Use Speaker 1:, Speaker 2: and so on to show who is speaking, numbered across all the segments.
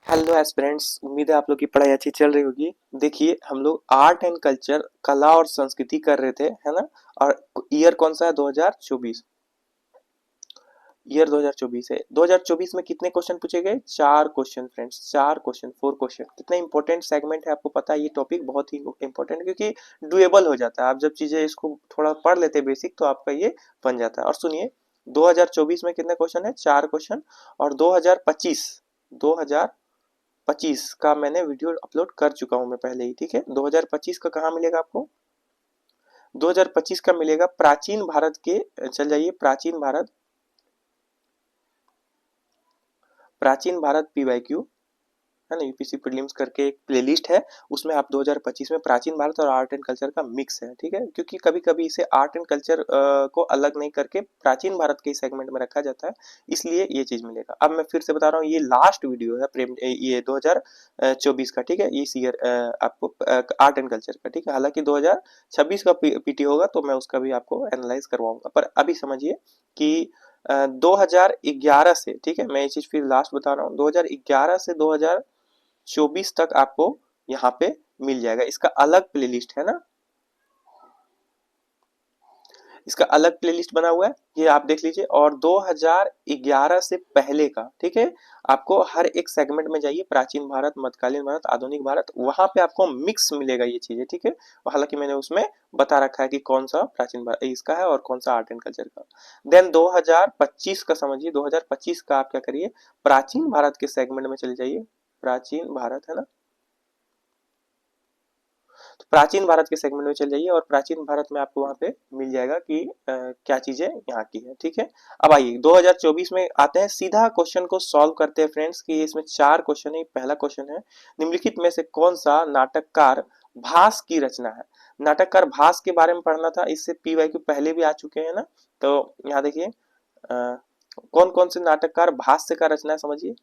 Speaker 1: Hello aspirants, उम्मीद है आप लोग की पढ़ाई अच्छी चल रही होगी। देखिए, हम लोग आर्ट एंड कल्चर, कला और संस्कृति कर रहे थे, है ना। और ईयर कौन सा है? 2024। ईयर 2024 है। 2024 में कितने क्वेश्चन पूछे गए? 4 क्वेश्चन फ्रेंड्स, 4 क्वेश्चन, 4 क्वेश्चन। कितना इंपॉर्टेंट सेगमेंट है आपको पता है? ये टॉपिक बहुत ही इंपॉर्टेंट, क्योंकि डुएबल हो जाता है। आप जब चीजें इसको थोड़ा पढ़ लेते हैं बेसिक, तो आपका ये बन जाता है। और सुनिए, 2024 में कितने क्वेश्चन है? 4 क्वेश्चन। और 2025 का मैंने वीडियो अपलोड कर चुका हूं मैं पहले ही, ठीक है। 2025 का कहाँ मिलेगा आपको? 2025 का मिलेगा प्राचीन भारत के, चल जाइए प्राचीन भारत, प्राचीन भारत पीवाईक्यू, है ना। यूपीसी प्रीलिम्स करके एक प्लेलिस्ट है, उसमें आप 2025 में प्राचीन भारत और आर्ट एंड कल्चर का मिक्स है, ठीक है। क्योंकि कभी कभी इसे आर्ट एंड कल्चर को अलग नहीं करके प्राचीन भारत के सेगमेंट में रखा जाता है, इसलिए ये चीज मिलेगा। अब मैं फिर से बता रहा हूँ, ये लास्ट वीडियो है प्रेम, ये 2024 का, ठीक है। इस ईयर आपको आर्ट एंड कल्चर का, ठीक है। हालांकि 2026 का पीटी होगा तो मैं उसका भी आपको एनालाइज करवाऊंगा, पर अभी समझिए कि 2011 से, ठीक है, मैं ये चीज फिर लास्ट बता रहा हूँ, 2011 से 2024 तक आपको यहाँ पे मिल जाएगा। इसका अलग प्लेलिस्ट है ना, इसका अलग प्लेलिस्ट बना हुआ है, ये आप देख लीजिए। और 2011 से पहले का, ठीक है, आपको हर एक सेगमेंट में जाइए, प्राचीन भारत, मध्यकालीन भारत, आधुनिक भारत, वहां पे आपको मिक्स मिलेगा ये चीजें, ठीक है। हालांकि मैंने उसमें बता रखा है कि कौन सा प्राचीन भारत इसका है और कौन सा आर्ट एंड कल्चर का। देन 2025 का समझिए, 2025 का आप क्या करिए, प्राचीन भारत के सेगमेंट में चले जाइए, प्राचीन भारत, है ना। तो प्राचीन भारत के सेगमेंट में चल जाइए और प्राचीन भारत में आपको वहां पे मिल जाएगा कि क्या चीजें यहाँ की है, ठीक है। अब आइए 2024 में आते हैं, सीधा क्वेश्चन को सॉल्व करते हैं फ्रेंड्स। कि इसमें 4 क्वेश्चन है। पहला क्वेश्चन है, निम्नलिखित में से कौन सा नाटककार भास की रचना है? नाटककार भास के बारे में पढ़ना था, इससे पीवाईक्यू पहले भी आ चुके हैं ना। तो यहाँ देखिए, कौन कौन से नाटककार भाष्य का रचना है, समझिए।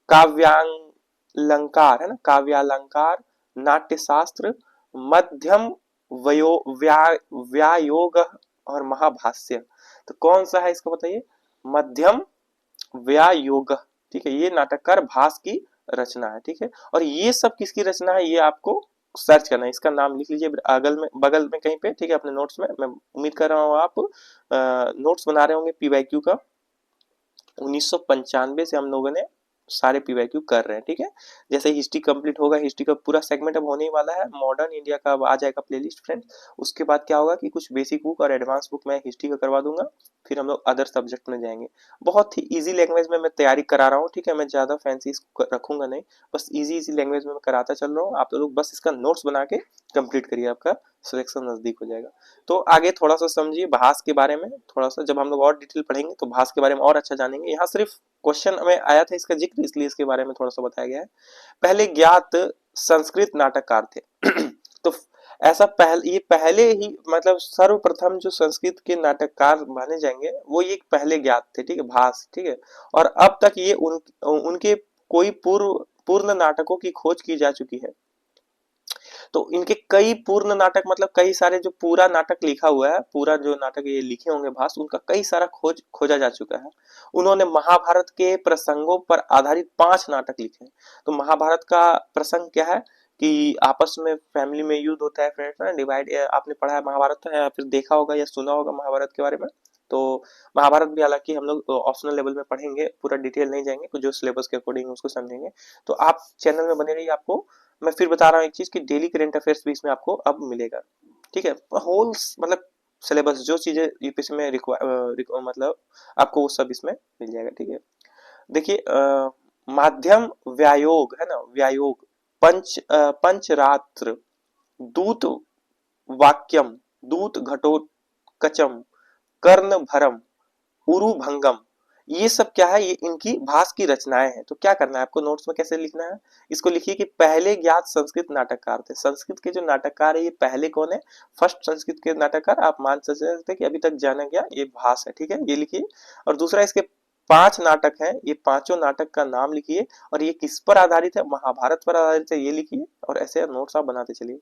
Speaker 1: काव्यांलंकार, है ना, काव्यालंकार, नाट्यशास्त्र, मध्यम वयो व्यायोग और महाभाष्य। तो कौन सा है इसको बताइए? मध्यम व्यायोग, ठीक है। ये नाटककार भास की रचना है, ठीक है। और ये सब किसकी रचना है, ये आपको सर्च करना है। इसका नाम लिख लीजिए बगल में कहीं पे, ठीक है, अपने नोट्स में। मैं उम्मीद कर रहा हूँ आप नोट्स बना रहे होंगे पीवाईक्यू का। 1995 से हम लोगों ने सारे पीवाईक्यू कर रहे हैं, ठीक है। जैसे हिस्ट्री कंप्लीट होगा, हिस्ट्री का पूरा सेगमेंट अब होने ही वाला है, मॉडर्न इंडिया का अब आ जाएगा प्लेलिस्ट फ्रेंड। उसके बाद क्या होगा कि कुछ बेसिक बुक और एडवांस बुक मैं हिस्ट्री का करवा दूंगा, फिर हम लोग अदर सब्जेक्ट में जाएंगे। बहुत ही इजी लैंग्वेज में मैं तैयारी करा रहा हूँ, ठीक है। मैं ज्यादा फैंसी इसको रखूंगा नहीं, बस इजी इजी लैंग्वेज में मैं कराता चल रहा हूँ। आप लोग बस इसका नोट्स बना के कंप्लीट करिए, आपका सिलेक्शन नजदीक हो जाएगा। तो आगे थोड़ा सा समझिए भास के बारे में, थोड़ा सा जब हम लोग और डिटेल पढ़ेंगे तो भास के बारे में और अच्छा जानेंगे। यहाँ सिर्फ क्वेश्चन में आया था इसका जिक्र, इसलिए इसके बारे में थोड़ा सा बताया गया है। पहले ज्ञात संस्कृत नाटककार थे तो ऐसा ये पहले ही, मतलब सर्वप्रथम जो संस्कृत के नाटककार माने जाएंगे वो ये पहले ज्ञात थे, ठीक है, भास, ठीक है। और अब तक ये उनके कोई पूर्ण नाटकों की खोज की जा चुकी है। तो इनके कई पूर्ण नाटक, मतलब कई सारे जो पूरा नाटक लिखा हुआ है, पूरा जो नाटक ये लिखे होंगे भास, उनका कई सारा खोजा जा चुका है। उन्होंने महाभारत के प्रसंगों पर आधारित 5 नाटक लिखे। तो महाभारत का प्रसंग क्या है कि आपस में फैमिली में युद्ध होता है फ्रेंड्स ना, डिवाइड, आपने पढ़ा है महाभारत या फिर देखा होगा या सुना होगा महाभारत के बारे में। तो महाभारत भी हालांकि हम लोग ऑप्शनल लेवल में पढ़ेंगे, पूरा डिटेल नहीं जाएंगे, कुछ जो सिलेबस के अकॉर्डिंग उसको समझेंगे। तो आप चैनल में बने रहिए। आपको मैं फिर बता रहा हूँ एक चीज, कि डेली करंट अफेयर्स भी इसमें आपको अब मिलेगा, ठीक है। होल मतलब सिलेबस जो चीजें यूपीएससी में मतलब आपको वो सब इसमें मिल जाएगा, ठीक है। देखिए, माध्यम व्यायोग, है ना, व्यायोग, पंचरात्र, दूत वाक्यम, दूत घटोत्कचम, कर्ण भरम, उरुभंगम, ये सब क्या है? ये इनकी भास की रचनाएं हैं। तो क्या करना है आपको नोट्स में, कैसे लिखना है? इसको लिखिए कि पहले ज्ञात संस्कृत नाटककार थे। संस्कृत के जो नाटककार है ये पहले कौन है? फर्स्ट संस्कृत के नाटककार आप मान सकते हैं कि अभी तक जाना गया ये भास है, ठीक है, ये लिखिए। और दूसरा, इसके 5 नाटक हैं, ये पांचों नाटक का नाम लिखिए। और ये किस पर आधारित है? महाभारत पर आधारित है, ये लिखिए। और ऐसे नोट्स आप बनाते चलिए।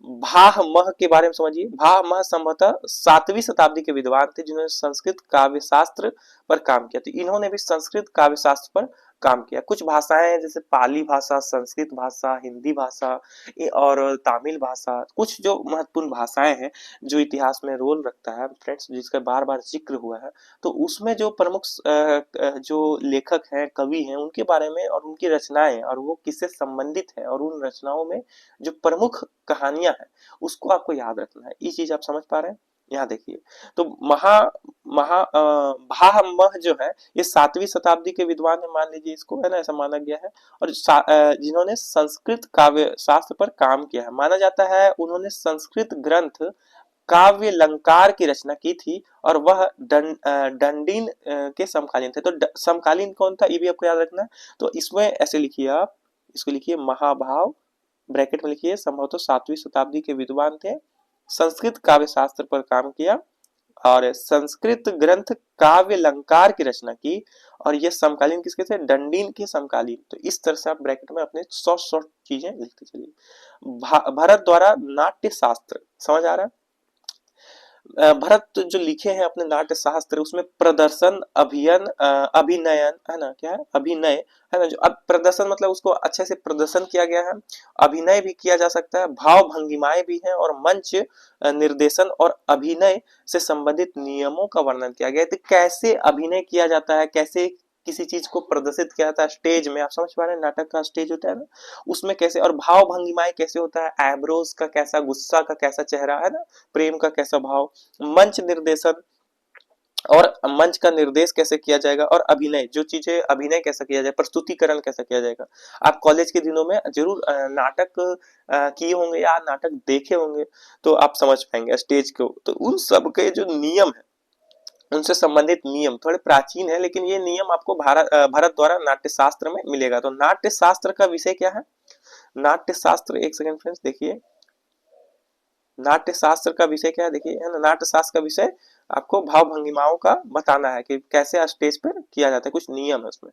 Speaker 1: भाह मह के बारे में समझिए। भाह मह संभवतः 7वीं शताब्दी के विद्वान थे, जिन्होंने संस्कृत काव्य शास्त्र पर काम किया। तो इन्होंने भी संस्कृत काव्य शास्त्र पर काम किया। कुछ भाषाएं हैं जैसे पाली भाषा, संस्कृत भाषा, हिंदी भाषा और तमिल भाषा, कुछ जो महत्वपूर्ण भाषाएं हैं जो इतिहास में रोल रखता है फ्रेंड्स, जिसका बार बार जिक्र हुआ है, तो उसमें जो प्रमुख जो लेखक हैं, कवि हैं, उनके बारे में और उनकी रचनाएं और वो किससे संबंधित है और उन रचनाओं में जो प्रमुख कहानियां हैं उसको आपको याद रखना है। ये चीज आप समझ पा रहे हैं? यहाँ देखिए, तो महा महा भामह जो है ये 7वीं शताब्दी के विद्वान है, मान लीजिए इसको, है ना, ऐसा माना गया है। और जिन्होंने संस्कृत काव्य शास्त्र पर काम किया है, माना जाता है उन्होंने संस्कृत ग्रंथ काव्य अलंकार की रचना की थी और वह दंडीन के समकालीन थे। तो समकालीन कौन था ये भी आपको याद रखना है। तो इसमें ऐसे लिखिए, आप इसको लिखिए महाभाव, ब्रैकेट में लिखिए, संभवतः 7वीं शताब्दी के विद्वान थे, संस्कृत काव्य शास्त्र पर काम किया और संस्कृत ग्रंथ काव्य अलंकार की रचना की, और ये समकालीन किसके थे? दंडीन के समकालीन। तो इस तरह से आप ब्रैकेट में अपने शॉर्ट चीजें लिखते चलिए। भरत द्वारा नाट्य शास्त्र, समझ आ रहा है? भरत जो लिखे हैं अपने नाट्य शास्त्र, उसमें प्रदर्शन, अभिनयन, है ना, क्या है? अभिनय, है ना, जो अब प्रदर्शन मतलब उसको अच्छे से प्रदर्शन किया गया है, अभिनय भी किया जा सकता है, भाव भंगिमाएं भी हैं, और मंच निर्देशन और अभिनय से संबंधित नियमों का वर्णन किया गया है। तो कैसे अभिनय किया जाता है, कैसे किसी चीज को प्रदर्शित किया जाता है स्टेज में, आप समझ पा रहे हैं? नाटक का स्टेज होता है ना, उसमें कैसे, और भाव भंगिमाएं कैसे होता है, एब्रोस का कैसा, गुस्सा का कैसा चेहरा, है ना, प्रेम का कैसा भाव, मंच निर्देशन और मंच का निर्देश कैसे किया जाएगा, और अभिनय, जो चीजें अभिनय कैसा किया जाए, प्रस्तुतिकरण कैसा किया जाएगा। आप कॉलेज के दिनों में जरूर नाटक किए होंगे या नाटक देखे होंगे, तो आप समझ पाएंगे स्टेज को। तो उन सब के जो नियम है, उनसे संबंधित नियम थोड़े प्राचीन है, लेकिन ये नियम आपको भरत द्वारा नाट्य शास्त्र में मिलेगा। तो नाट्य शास्त्र का विषय क्या है? नाट्य शास्त्र, एक सेकंड फ्रेंड्स देखिए, नाट्य शास्त्र का विषय क्या है, देखिए, है ना, नाट्य शास्त्र का विषय आपको भाव भंगिमाओं का बताना है कि कैसे स्टेज पर किया जाता है, कुछ नियम है उसमें।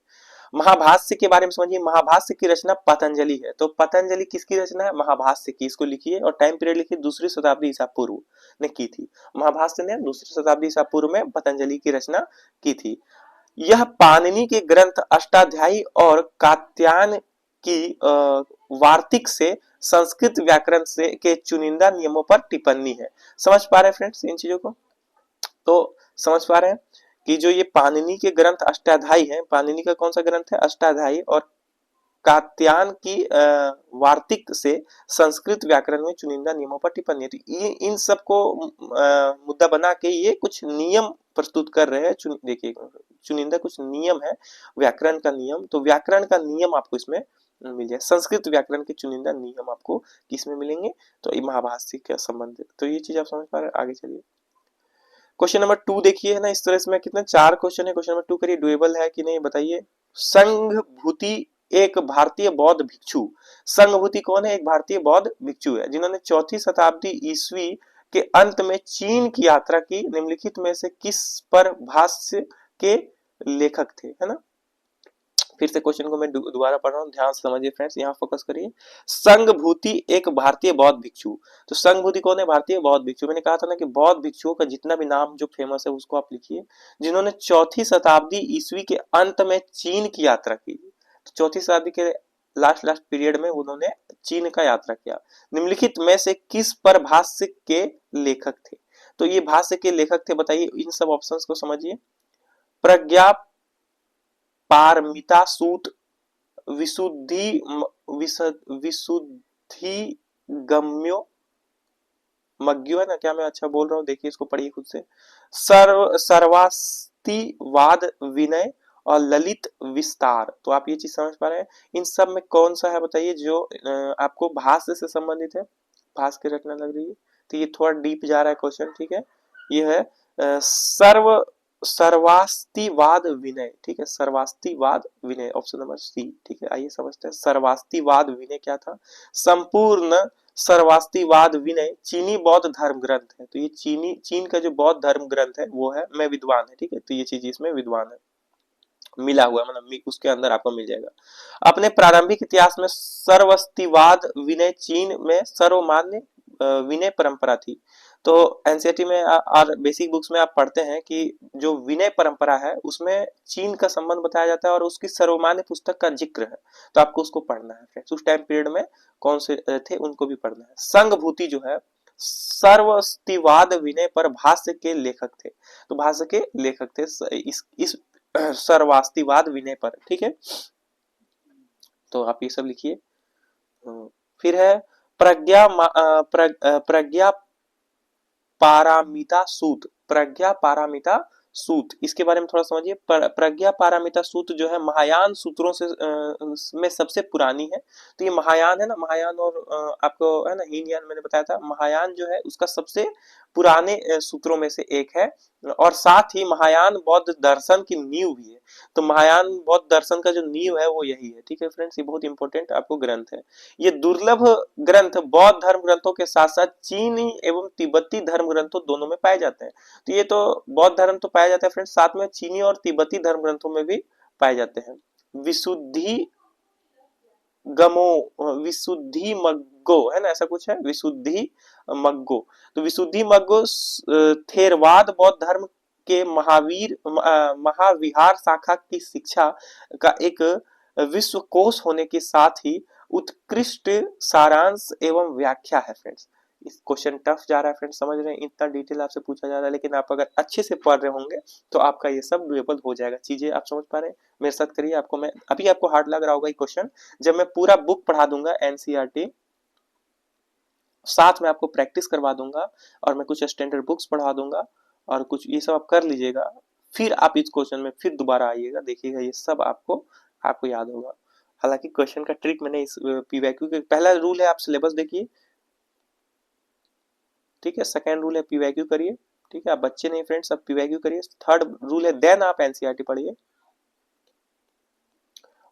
Speaker 1: महाभाष्य के बारे में समझिए, महाभाष्य की रचना पतंजलि है। तो पतंजलि किसकी रचना है? महाभाष्य की। इसको लिखिए और टाइम पीरियड लिखिए, 2री शताब्दी ईसा पूर्व ने की थी। महाभाष्य ने 2री शताब्दी ईसा पूर्व में पतंजलि की रचना की थी। यह पाणिनि के ग्रंथ अष्टाध्यायी और कात्यायन की वार्तिक से संस्कृत व्याकरण से के चुनिंदा नियमों पर टिप्पणी है। समझ पा रहे हैं फ्रेंड्स इन चीजों को? तो समझ पा रहे हैं कि जो ये पाणिनि के ग्रंथ अष्टाध्यायी हैं, पाणिनि का कौन सा ग्रंथ है? अष्टाध्यायी, और कात्यायन की वार्तिक से संस्कृत व्याकरण में चुनिंदा नियमों पर टिप्पणी है। तो ये इन सब को मुद्दा बना के ये कुछ नियम प्रस्तुत कर रहे हैं। देखिए, चुनिंदा कुछ नियम है व्याकरण का नियम, तो व्याकरण का नियम आपको इसमें मिल जाए। संस्कृत व्याकरण के चुनिंदा नियम आपको किसमें मिलेंगे? तो ये महाभाष्य के संबंधित। तो ये चीज आप समझ पा रहे हैं? आगे चलिए, क्वेश्चन नंबर 2 देखिए, है ना, इस तरह से मैं कितने 4 क्वेश्चन है, क्वेश्चन नंबर 2 करिए, डुएबल है कि नहीं बताइए। संघभूति एक भारतीय बौद्ध भिक्षु, संघभूति कौन है? एक भारतीय बौद्ध भिक्षु है जिन्होंने 4वीं शताब्दी ईस्वी के अंत में चीन की यात्रा की। निम्नलिखित में से किस पर भाष्य के लेखक थे, है ना। फिर से क्वेश्चन को मैं दोबारा पढ़ रहा हूँ, ध्यान से समझिए फ्रेंड्स, यहाँ फोकस करिए। संघभूति एक भारतीय बौद्ध भिक्षु, तो संघभूति कौन है? भारतीय बौद्ध भिक्षु। मैंने कहा था ना कि बौद्ध भिक्षुओं का जितना भी नाम जो फेमस है उसको आप लिखिए, जिन्होंने 4वीं शताब्दी ईस्वी के अंत में चीन की यात्रा की। तो 4वीं शताब्दी के लास्ट पीरियड में उन्होंने चीन का यात्रा किया। निम्नलिखित में से किस पर भाष्य के लेखक थे? तो ये भाष्य के लेखक थे, बताइए, इन सब ऑप्शंस को समझिए। प्रज्ञा पारमिता सूत, विशुद्धि विशुद्धि गम्यो मग्यो, है ना, क्या मैं अच्छा बोल रहा हूँ? देखिए, इसको पढ़िए खुद से। सर्वास्तिवाद विनय और ललित विस्तार, तो आप ये चीज समझ पा रहे हैं। इन सब में कौन सा है बताइए जो आपको भाष्य से संबंधित है, भाष्य की रचना लग रही है? तो ये थोड़ा डीप जा रहा है क्वेश्चन, ठीक है। ये है सर्वास्तिवाद विनय, ठीक है, सर्वास्तिवाद विनय, ऑप्शन नंबर सी, ठीक है। आइए समझते हैं सर्वास्तिवाद विनय क्या था। संपूर्ण सर्वास्तिवाद विनय चीनी बौद्ध धर्म ग्रंथ है। तो ये चीन का जो बौद्ध धर्म ग्रंथ है वो है मैं विद्वान है, ठीक है। तो ये चीज इसमें विद्वान है, मिला हुआ, मतलब उसके अंदर आपको मिल जाएगा। अपने प्रारंभिक इतिहास में सर्वास्तिवाद विनय चीन में सर्वमान्य विनय परंपरा थी। तो एनसीईआरटी में और बेसिक बुक्स में आप पढ़ते हैं कि जो विनय परंपरा है उसमें चीन का संबंध बताया जाता है और उसकी सर्वमान्य पुस्तक का जिक्र है, तो आपको उसको पढ़ना है फ्रेंड्स। उस टाइम पीरियड में कौन से थे उनको भी पढ़ना है। संघभूति जो है सर्वस्तिवाद विनय पर भाष्य के लेखक थे, तो भाष्य के लेखक थे इस सर्वास्तिवाद विनय पर, ठीक है। तो आप ये सब लिखिए। फिर है प्रज्ञा पारामिता सूत, प्रज्ञा पारामिता सूत, इसके बारे में थोड़ा समझिए। प्रज्ञा पारामिता सूत जो है महायान सूत्रों से में सबसे पुरानी है। तो ये महायान है ना, महायान और आपको है ना हीनयान मैंने बताया था, महायान जो है उसका सबसे पुराने सूत्रों में से एक है और साथ ही महायान बौद्ध दर्शन की नींव भी है। तो महायान बौद्ध दर्शन का जो नींव है वो यही है, ठीक है फ्रेंड्स। ये बहुत इंपॉर्टेंट आपको ग्रंथ है। ये दुर्लभ ग्रंथ बौद्ध धर्म ग्रंथों के साथ साथ चीनी एवं तिब्बती धर्म ग्रंथों दोनों में पाए जाते हैं। तो ये तो बौद्ध धर्म तो पाया जाता है फ्रेंड्स, साथ में चीनी और तिब्बती धर्म ग्रंथों में भी पाए जाते हैं। विशुद्धि गमो, विशुद्धि मग्गो है ना, ऐसा कुछ है, विशुद्धि मग्गो। तो विशुद्धि मग्गो थेरवाद बौद्ध धर्म के महाविहार शाखा की शिक्षा का एक विश्वकोश होने के साथ ही उत्कृष्ट सारांश एवं व्याख्या है फ्रेंड्स। इस क्वेश्चन टफ जा रहा है फ्रेंड्स, समझ रहे हैं, इतना डिटेल आपसे पूछा जा रहा है, लेकिन आप अगर अच्छे से पढ़ रहे होंगे तो आपका ये सब डुएबल हो जाएगा। चीजें आप समझ पा रहे हैं, मेरे साथ करिए। आपको मैं अभी आपको हार्ड लग रहा होगा ये क्वेश्चन, जब मैं पूरा बुक पढ़ा दूंगा एनसीईआरटी, साथ में आपको प्रैक्टिस करवा दूंगा और मैं कुछ स्टैंडर्ड बुक्स पढ़ा दूंगा और कुछ ये सब आप कर लीजिएगा, फिर आप इस क्वेश्चन में फिर दोबारा आइएगा, देखिएगा ये सब आपको याद होगा। हालांकि क्वेश्चन का ट्रिक मैंने इस पीवाईक्यू के, पहला रूल है आप सिलेबस देखिए, ठीक है। सेकंड रूल है पीवाईक्यू करिए, ठीक है। आप बच्चे नहीं फ्रेंड्स, आप पीवाईक्यू करिए। थर्ड रूल है देन आप एनसीईआरटी पढ़िए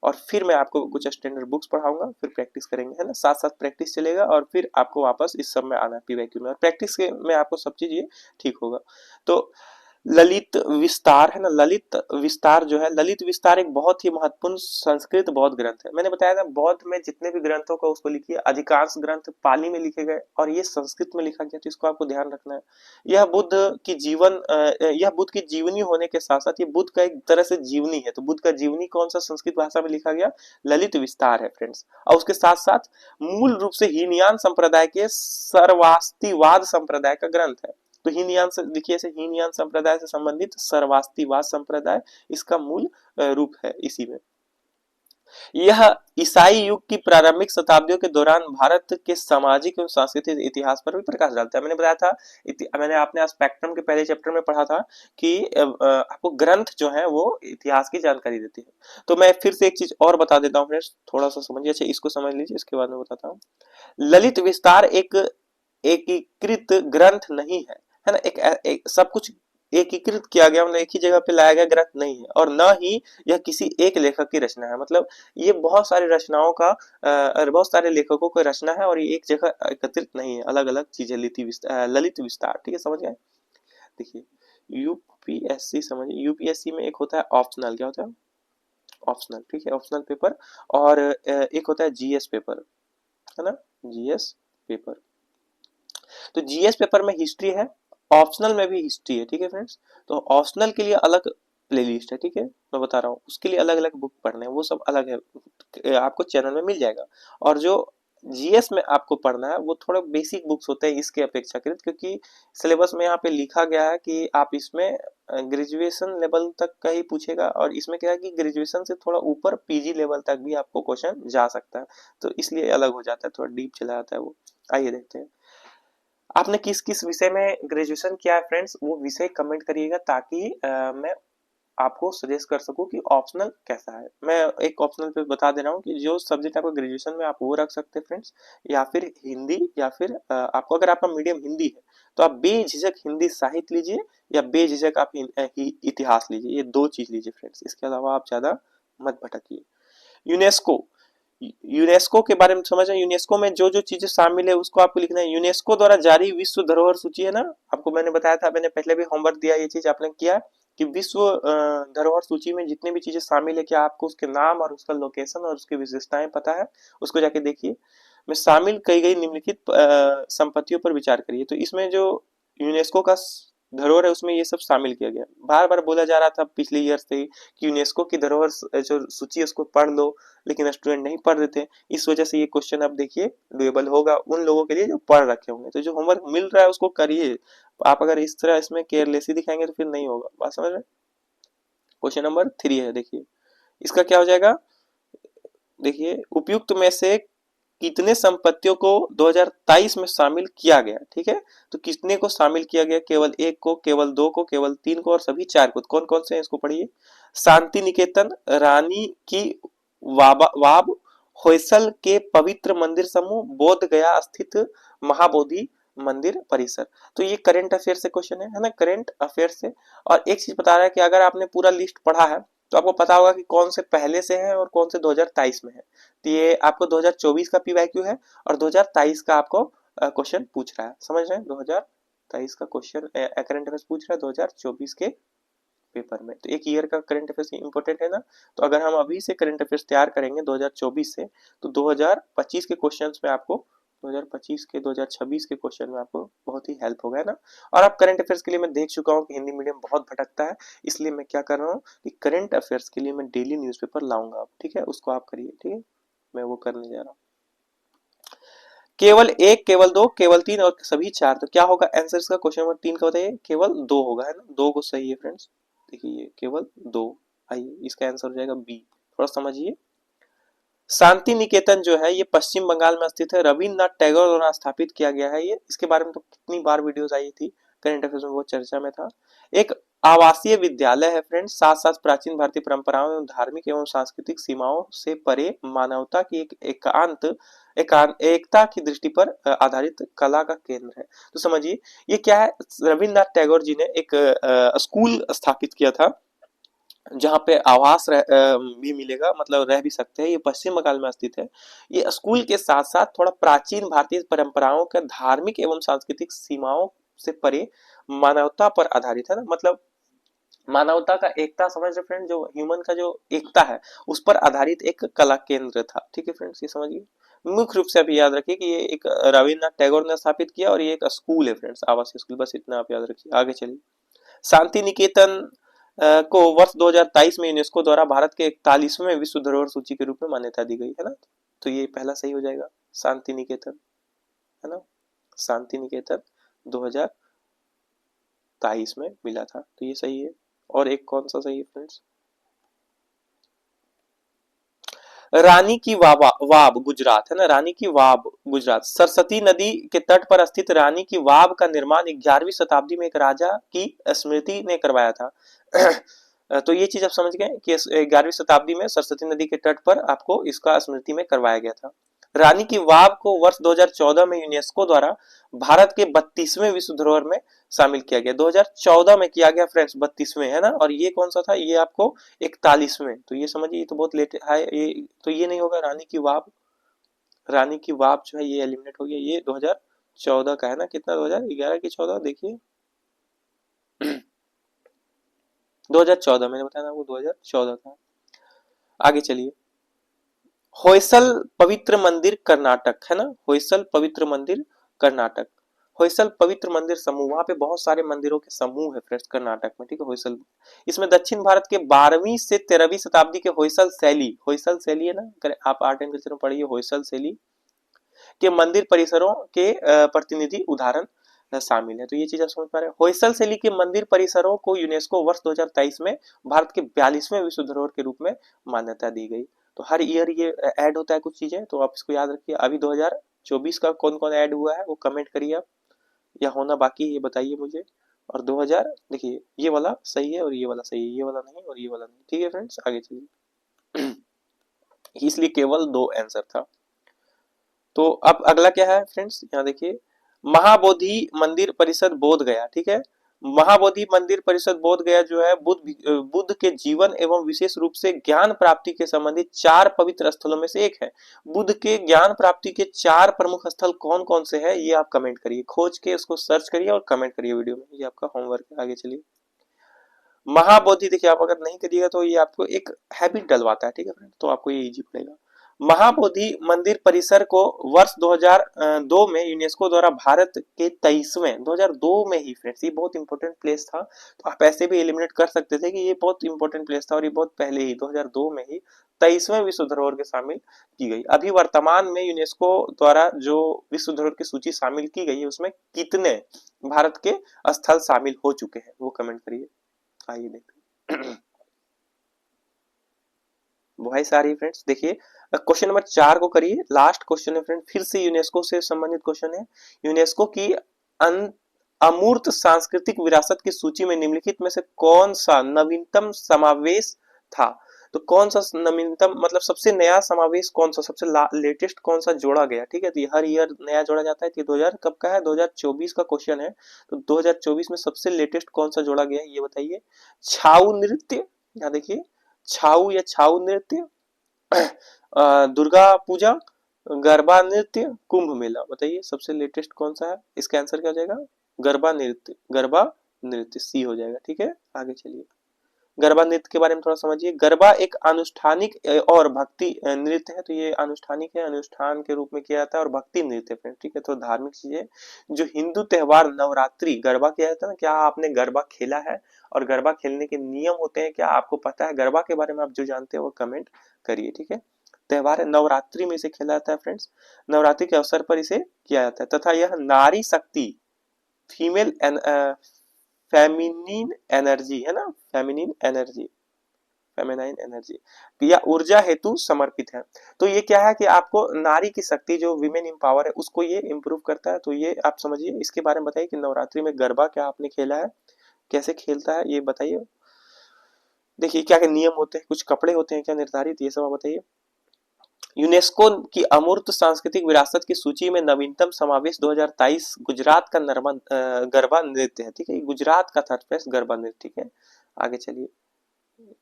Speaker 1: और फिर मैं आपको कुछ स्टैंडर्ड बुक्स पढ़ाऊंगा, फिर प्रैक्टिस करेंगे, है ना। साथ साथ प्रैक्टिस चलेगा और फिर आपको वापस इस सब में आना है पीवाईक्यू में, और प्रैक्टिस के में आपको सब चीज ये ठीक होगा। तो ललित विस्तार है ना, ललित विस्तार जो है, ललित विस्तार एक बहुत ही महत्वपूर्ण संस्कृत बौद्ध ग्रंथ है। मैंने बताया था बौद्ध में जितने भी ग्रंथों का उसको लिखिए, अधिकांश ग्रंथ पाली में लिखे गए और ये संस्कृत में लिखा गया, तो इसको आपको ध्यान रखना है। यह बुद्ध की जीवनी होने के साथ साथ ये बुद्ध का एक तरह से जीवनी है। तो बुद्ध का जीवनी कौन सा संस्कृत भाषा में लिखा गया, ललित विस्तार है फ्रेंड्स। और उसके साथ साथ मूल रूप से हीनयान संप्रदाय के सर्वास्तिवाद संप्रदाय का ग्रंथ है। तो हीनयान से देखिए, ऐसे हीनयान संप्रदाय से संबंधित सर्वास्तिवाद संप्रदाय इसका मूल रूप है इसी में। यह ईसाई युग की प्रारंभिक शताब्दियों के दौरान भारत के सामाजिक एवं सांस्कृतिक इतिहास पर भी प्रकाश डालता है। मैंने बताया था, मैंने आपने स्पेक्ट्रम के पहले चैप्टर में पढ़ा था कि आपको ग्रंथ जो है वो इतिहास की जानकारी देती है। तो मैं फिर से एक चीज और बता देता हूँ फ्रेंड्स, थोड़ा सा समझिए। अच्छा, इसको समझ लीजिए, इसके बाद में बताता हूँ। ललित विस्तार एक एकीकृत ग्रंथ नहीं है ना। एक सब कुछ एकीकृत किया गया, मतलब एक ही जगह पे लाया गया ग्रंथ नहीं है, और न ही यह किसी एक लेखक की रचना है। मतलब ये बहुत सारी रचनाओं का बहुत सारे लेखकों की रचना है और ये एक जगह एकत्रित नहीं है, अलग अलग चीजें। ललित विस्तार, ठीक है, समझ गए। देखिए यूपीएससी समझिए, यूपीएससी में एक होता है ऑप्शनल, क्या होता है ऑप्शनल, ठीक है, ऑप्शनल पेपर, और एक होता है जीएस पेपर, है ना, जीएस पेपर। तो जीएस पेपर में हिस्ट्री है, ऑप्शनल में भी हिस्ट्री है, ठीक है फ्रेंड्स। तो ऑप्शनल के लिए अलग प्लेलिस्ट है, ठीक है, मैं बता रहा हूँ, उसके लिए अलग अलग बुक पढ़ने हैं, वो सब अलग है, आपको चैनल में मिल जाएगा। और जो जीएस में आपको पढ़ना है वो थोड़ा बेसिक बुक्स होते हैं इसके अपेक्षाकृत, क्योंकि सिलेबस में यहाँ पे लिखा गया है कि आप इसमें ग्रेजुएशन लेवल तक का ही पूछेगा, और इसमें क्या है कि ग्रेजुएशन से थोड़ा ऊपर पीजी लेवल तक भी आपको क्वेश्चन जा सकता है, तो इसलिए अलग हो जाता है, थोड़ा डीप चला जाता है वो। आइए देखते हैं आपने किस किस विषय में ग्रेजुएशन किया है फ्रेंड्स, वो विषय कमेंट करिएगा, ताकि मैं आपको सजेस्ट कर सकूं कि ऑप्शनल कैसा है। मैं एक ऑप्शनल पे बता दे रहा हूँ कि जो सब्जेक्ट आपको ग्रेजुएशन में आप वो रख सकते हैं फ्रेंड्स, या फिर हिंदी, या फिर आपको अगर आपका मीडियम हिंदी है तो आप बेझिझक हिंदी साहित्य लीजिए, या बेझिझक आप इतिहास लीजिए, ये दो चीज लीजिए फ्रेंड्स, इसके अलावा आप ज्यादा मत भटकिए। यूनेस्को, यूनेस्को के बारे में समझ रहे हैं। यूनेस्को में जो जो चीजें शामिल है उसको आपको लिखना है। यूनेस्को द्वारा जारी विश्व धरोहर सूची है ना, आपको मैंने बताया था, मैंने पहले भी होमवर्क दिया, ये चीज आपने किया कि विश्व धरोहर सूची में जितनी भी चीजें शामिल है, क्या आपको उसके नाम और उसका लोकेशन और उसकी विशेषताएं पता है, उसको जाके देखिए। में शामिल कई गई निम्नलिखित संपत्तियों पर विचार करिए। तो इसमें जो यूनेस्को का धरोहर है उसमें ये सब शामिल किया गया। बार बार बोला जा रहा था पिछले ईयर से कि यूनेस्को की धरोहर जो सूची है उसको पढ़ लो, लेकिन स्टूडेंट नहीं पढ़ रहे थे। इस वजह से ये क्वेश्चन अब देखिए डुएबल होगा उन लोगों के लिए जो पढ़ रखे होंगे। तो जो होमवर्क मिल रहा है उसको करिए। आप अगर इस तरह इसमें केयरलेसी दिखाएंगे तो फिर नहीं होगा। बात समझ रहे? क्वेश्चन नंबर 3 है, देखिए इसका क्या हो जाएगा। देखिए उपयुक्त में से कितने संपत्तियों को 2023 में शामिल किया गया, ठीक है। तो कितने को शामिल किया गया, केवल एक को, केवल दो को, केवल तीन को और सभी चार को। कौन कौन से हैं इसको पढ़िए। शांति निकेतन, रानी की वाब, होयसल के पवित्र मंदिर समूह, बोध गया स्थित महाबोधि मंदिर परिसर। तो ये करंट अफेयर से क्वेश्चन है ना, करंट अफेयर से। और एक चीज बता रहा है कि अगर आपने पूरा लिस्ट पढ़ा है तो आपको पता होगा कि कौन से पहले से है और कौन से 2023 में है। तो ये आपको 2024 का पीवाईक्यू है और 2023 का आपको क्वेश्चन पूछ रहा है, समझ रहे हैं। 2023 का क्वेश्चन करंट अफेयर्स पूछ रहा है 2024 के पेपर में। तो एक ईयर का करंट अफेयर्स इंपॉर्टेंट है ना। तो अगर हम अभी से करंट अफेयर्स तैयार करेंगे 2024 से, तो 2025 के क्वेश्चंस में आपको 2025 के 2026 के क्वेश्चन में आपको बहुत ही हेल्प होगा, है ना। और आप करंट अफेयर्स के लिए मैं देख चुका हूँ कि हिंदी मीडियम बहुत भटकता है, इसलिए मैं क्या कर रहा हूँ कि करंट अफेयर्स के लिए मैं डेली न्यूज़पेपर लाऊंगा, ठीक है। उसको आप करिए, ठीक है, मैं वो करने जा रहा हूँ। केवल एक, केवल दो, केवल तीन और सभी चार। तो क्या होगा आंसर इसका, क्वेश्चन नंबर 3 का बताइए। केवल दो होगा, है ना, दो को सही है फ्रेंड्स। देखिए केवल दो। आइए इसका आंसर हो जाएगा बी। थोड़ा समझिए। शांति निकेतन जो है ये पश्चिम बंगाल में स्थित है, रविन्द्रनाथ टैगोर द्वारा स्थापित किया गया है। ये इसके बारे में तो कितनी बार वीडियोस आई थी, करंट अफेयर्स में बहुत चर्चा में था। एक आवासीय विद्यालय है फ्रेंड्स, साथ साथ प्राचीन भारतीय परंपराओं एवं धार्मिक एवं सांस्कृतिक सीमाओं से परे मानवता की एक एकता की दृष्टि पर आधारित कला का केंद्र है। तो समझिए ये क्या है। रविन्द्रनाथ टैगोर जी ने एक स्कूल स्थापित किया था जहाँ पे आवास भी मिलेगा, मतलब रह भी सकते हैं। ये पश्चिम बंगाल में स्थित है। ये स्कूल के साथ साथ थोड़ा प्राचीन भारतीय परंपराओं के धार्मिक एवं सांस्कृतिक सीमाओं से परे मानवता पर आधारित है ना, मतलब मानवता का एकता, समझ रहे फ्रेंड, जो ह्यूमन का जो एकता है उस पर आधारित एक कला केंद्र था, ठीक है फ्रेंड्स, ये समझिए। मुख्य रूप से अभी याद रखिए कि ये एक रविन्द्रनाथ टैगोर ने स्थापित किया और ये एक स्कूल है फ्रेंड्स, आवासीय स्कूल, बस इतना आप याद रखिए। आगे चलिए। शांति निकेतन को वर्ष 2023 में यूनेस्को द्वारा भारत के 41वें विश्व धरोहर सूची के रूप में मान्यता दी गई, है ना। तो ये पहला सही हो जाएगा, शांति निकेतन, है ना। शांति निकेतन 2023 में मिला था, तो ये सही है। और एक कौन सा सही है फ्रेंड्स। रानी की वाब गुजरात, है ना, रानी की वाब गुजरात। सरस्वती नदी के तट पर स्थित रानी की वाब का निर्माण 11वीं शताब्दी में एक राजा की स्मृति ने करवाया था। तो ये चीज आप समझ गए कि 11वीं शताब्दी में सरस्वती नदी के तट पर आपको इसका स्मृति में करवाया गया था। रानी की वाव को वर्ष 2014 में यूनेस्को द्वारा भारत के 32वें विश्व धरोहर में शामिल किया गया। 2014 में किया गया फ्रेंड्स, 32वें, है ना। और ये कौन सा था, ये आपको 41वें। तो ये समझिए, ये तो बहुत लेट है ये, तो ये नहीं होगा। रानी की वाव, रानी की वाव जो है ये एलिमिनेट हो गया। ये 2014 का है ना, कितना 2011 की 14, देखिए 2014 मैंने बताया ना वो 2014 का। आगे चलिए। होयसल पवित्र मंदिर कर्नाटक, है ना, होयसल पवित्र मंदिर कर्नाटक। होयसल पवित्र मंदिर समूह, वहां पे बहुत सारे मंदिरों के समूह है फ्रेंड्स कर्नाटक में, ठीक है। होयसल, इसमें दक्षिण भारत के 12वीं से 13वीं शताब्दी के होयसल शैली है ना, आप आर्ट एंड कल्चर में पढ़िए, होयसल शैली के मंदिर परिसरों के प्रतिनिधि उदाहरण शामिल है। तो ये चीज आप समझ पा रहे हैं। होयसल शैली के मंदिर परिसरों को यूनेस्को वर्ष 2023 में भारत के 42वें विश्व धरोहर के रूप में मान्यता दी गई। तो हर ईयर ये ऐड होता है कुछ चीजें, तो आप इसको याद रखिए। अभी 2024 का कौन कौन ऐड हुआ है वो कमेंट करिए आप, या होना बाकी है ये बताइए मुझे। और 2000 देखिए ये वाला सही है और ये वाला सही है, ये वाला नहीं और ये वाला नहीं, ठीक है फ्रेंड्स। आगे चलिए। इसलिए केवल दो आंसर था। तो अब अगला क्या है फ्रेंड्स, यहाँ देखिए। महाबोधि मंदिर परिषद बोध गया, ठीक है। महाबोधि मंदिर परिषद बोध गया जो है बुद्ध के जीवन एवं विशेष रूप से ज्ञान प्राप्ति के संबंधित 4 पवित्र स्थलों में से एक है। बुद्ध के ज्ञान प्राप्ति के 4 प्रमुख स्थल कौन कौन से है, ये आप कमेंट करिए, खोज के उसको सर्च करिए और कमेंट करिए वीडियो में, ये आपका होमवर्क है। आगे चलिए। महाबोधि देखिए, आप अगर नहीं करिएगा तो ये आपको एक हैबिट डलवाता है, ठीक है फ्रेंड, तो आपको ये इजी पड़ेगा। महाबोधि मंदिर परिसर को वर्ष 2002 में यूनेस्को द्वारा भारत के 23वें 2002 में ही फ्रेंड्स, ये बहुत इंपॉर्टेंट प्लेस था, तो आप ऐसे भी एलिमिनेट कर सकते थे कि ये बहुत इंपॉर्टेंट प्लेस था और ये बहुत पहले ही 2002 में ही 23वें विश्व धरोहर के शामिल की गई। अभी वर्तमान में यूनेस्को द्वारा जो विश्व धरोहर की सूची शामिल की गई है उसमें कितने भारत के स्थल शामिल हो चुके हैं वो कमेंट करिए। आइए देखते हैं। वॉइस आ रही है फ्रेंड्स, देखिए क्वेश्चन नंबर 4 को करिए, लास्ट क्वेश्चन है फ्रेंड, फिर से यूनेस्को से संबंधित क्वेश्चन है। यूनेस्को की अमूर्त सांस्कृतिक विरासत की सूची में निम्नलिखित में से कौन सा नवीनतम समावेश था? तो कौन सा नवीनतम मतलब सबसे नया समावेश कौन सा, सबसे लेटेस्ट कौन सा जोड़ा गया? ठीक है, तो ये हर ईयर नया जोड़ा जाता है। 2000 कब का है? 2024 का क्वेश्चन है। तो 2024 में सबसे लेटेस्ट कौन सा जोड़ा गया है ये बताइए। छाऊ नृत्य, यहाँ देखिए छाऊ या छाऊ नृत्य, दुर्गा पूजा, गरबा नृत्य, कुंभ मेला, बताइए सबसे लेटेस्ट कौन सा है? इसका आंसर क्या हो जाएगा? गरबा नृत्य, गरबा नृत्य सी हो जाएगा। ठीक है, आगे चलिए। गरबा नृत्य के बारे में थोड़ा समझिए। गरबा एक अनुष्ठानिक और भक्ति नृत्य है, तो ये अनुष्ठानिक है, अनुष्ठान के रूप में किया जाता है और भक्ति नृत्य है। ठीक है, तो धार्मिक चीजें जो हिंदू त्योहार नवरात्रि गरबा किया जाता है ना, क्या आपने गरबा खेला है और गरबा खेलने के नियम होते हैं क्या आपको पता है? गरबा के बारे में आप जो जानते हो वो कमेंट करिए। ठीक है, त्योहार है नवरात्रि में इसे खेला जाता है फ्रेंड्स, नवरात्रि के अवसर पर इसे किया जाता है तथा यह नारी शक्ति फीमेल फेमिनिन एनर्जी है ना, फेमिनिन एनर्जी, फेमिनाइन एनर्जी या ऊर्जा हेतु समर्पित है। तो ये क्या है कि आपको नारी की शक्ति जो विमेन एम्पावर है उसको ये इंप्रूव करता है। तो ये आप समझिए, इसके बारे में बताइए कि नवरात्रि में गरबा क्या आपने खेला है, कैसे खेलता है ये बताइए। देखिए क्या क्या नियम होते हैं, कुछ कपड़े होते हैं क्या निर्धारित, ये सब आप बताइए। यूनेस्को की अमूर्त सांस्कृतिक विरासत की सूची में नवीनतम समावेश 2023 गुजरात का गरबा नृत्य है। ठीक है, गुजरात का था फ्रेंड्स गरबा नृत्य। ठीक है, आगे चलिए।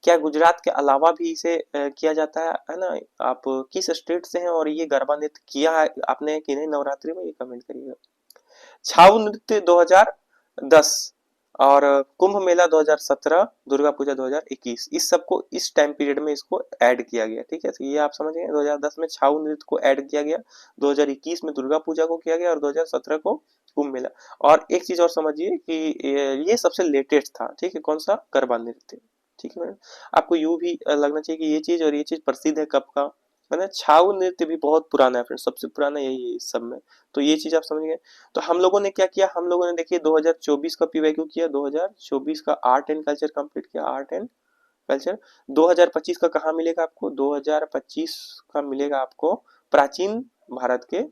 Speaker 1: क्या गुजरात के अलावा भी इसे किया जाता है ना? आप किस स्टेट से हैं और ये गरबा नृत्य किया है आपने कि नहीं नवरात्रि में, ये कमेंट करिएगा। छाऊ नृत्य 2010 और कुंभ मेला 2017, दुर्गा पूजा 2021, इस सबको इस टाइम पीरियड में इसको ऐड किया गया। ठीक है, तो ये आप समझ गए, 2010 में छाऊ नृत्य को ऐड किया गया, 2021 में दुर्गा पूजा को किया गया और 2017 को कुंभ मेला। और एक चीज और समझिए कि ये सबसे लेटेस्ट था। ठीक है, कौन सा? गरबा नृत्य। ठीक है मैडम, आपको यूं भी लगना चाहिए कि ये चीज और ये चीज प्रसिद्ध है कब का, मैंने छाऊ नृत्य भी बहुत पुराना है फ्रेंड, सबसे पुराना यही है इस सब में। तो ये चीज आप समझ गए। तो हम लोगों ने क्या किया, हम लोगों ने देखिए 2024 का पीवाईक्यू किया, 2024 का आर्ट एंड कल्चर कंप्लीट किया, आर्ट एंड कल्चर। 2025 का कहाँ मिलेगा आपको? 2025 का मिलेगा आपको प्राचीन भारत के,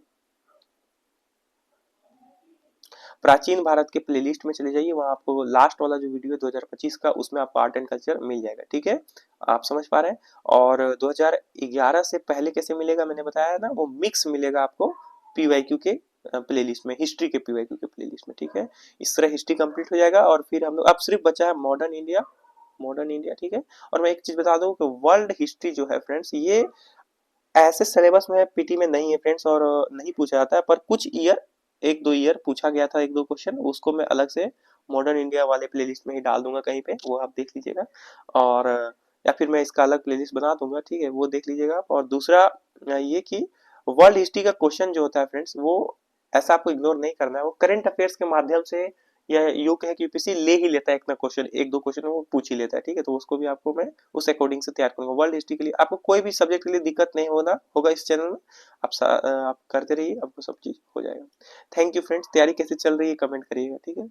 Speaker 1: प्राचीन भारत के प्लेलिस्ट में चले जाइए, वहां आपको लास्ट वाला जो वीडियो है 2025 का, उसमें आपको आर्ट एंड कल्चर मिल जाएगा। ठीक है, आप समझ पा रहे हैं। और 2011 से पहले कैसे मिलेगा मैंने बताया ना, वो मिक्स मिलेगा आपको पीवाईक्यू के प्लेलिस्ट में, हिस्ट्री के पीवाईक्यू के प्लेलिस्ट में। ठीक है, इस तरह हिस्ट्री कंप्लीट हो जाएगा और फिर हम लोग अब सिर्फ बचा है मॉडर्न इंडिया, मॉडर्न इंडिया। ठीक है, और मैं एक चीज बता दूं कि वर्ल्ड हिस्ट्री जो है फ्रेंड्स, ये ऐसे सिलेबस में पीटी में नहीं है फ्रेंड्स और नहीं पूछा जाता है, पर कुछ ईयर, एक दो ईयर पूछा गया था, एक दो क्वेश्चन, उसको मैं अलग से मॉडर्न इंडिया वाले प्लेलिस्ट में ही डाल दूंगा कहीं पे, वो आप देख लीजिएगा। और या फिर मैं इसका अलग प्लेलिस्ट बना दूंगा। ठीक है, वो देख लीजिएगा आप। और दूसरा ये कि वर्ल्ड हिस्ट्री का क्वेश्चन जो होता है फ्रेंड्स, वो ऐसा आपको इग्नोर नहीं करना है, वो करंट अफेयर्स के माध्यम से या यूं कहे कि यूपीएससी ले ही लेता है, एक ना क्वेश्चन, एक दो क्वेश्चन वो पूछ ही लेता है। ठीक है, तो उसको भी आपको मैं उस अकॉर्डिंग से तैयार करूंगा। वर्ल्ड हिस्ट्री के लिए आपको कोई भी सब्जेक्ट के लिए दिक्कत नहीं होगा इस चैनल में, आप करते रहिए, आपको सब चीज हो जाएगा। थैंक यू फ्रेंड्स, तैयारी कैसे चल रही है कमेंट करिएगा। ठीक है।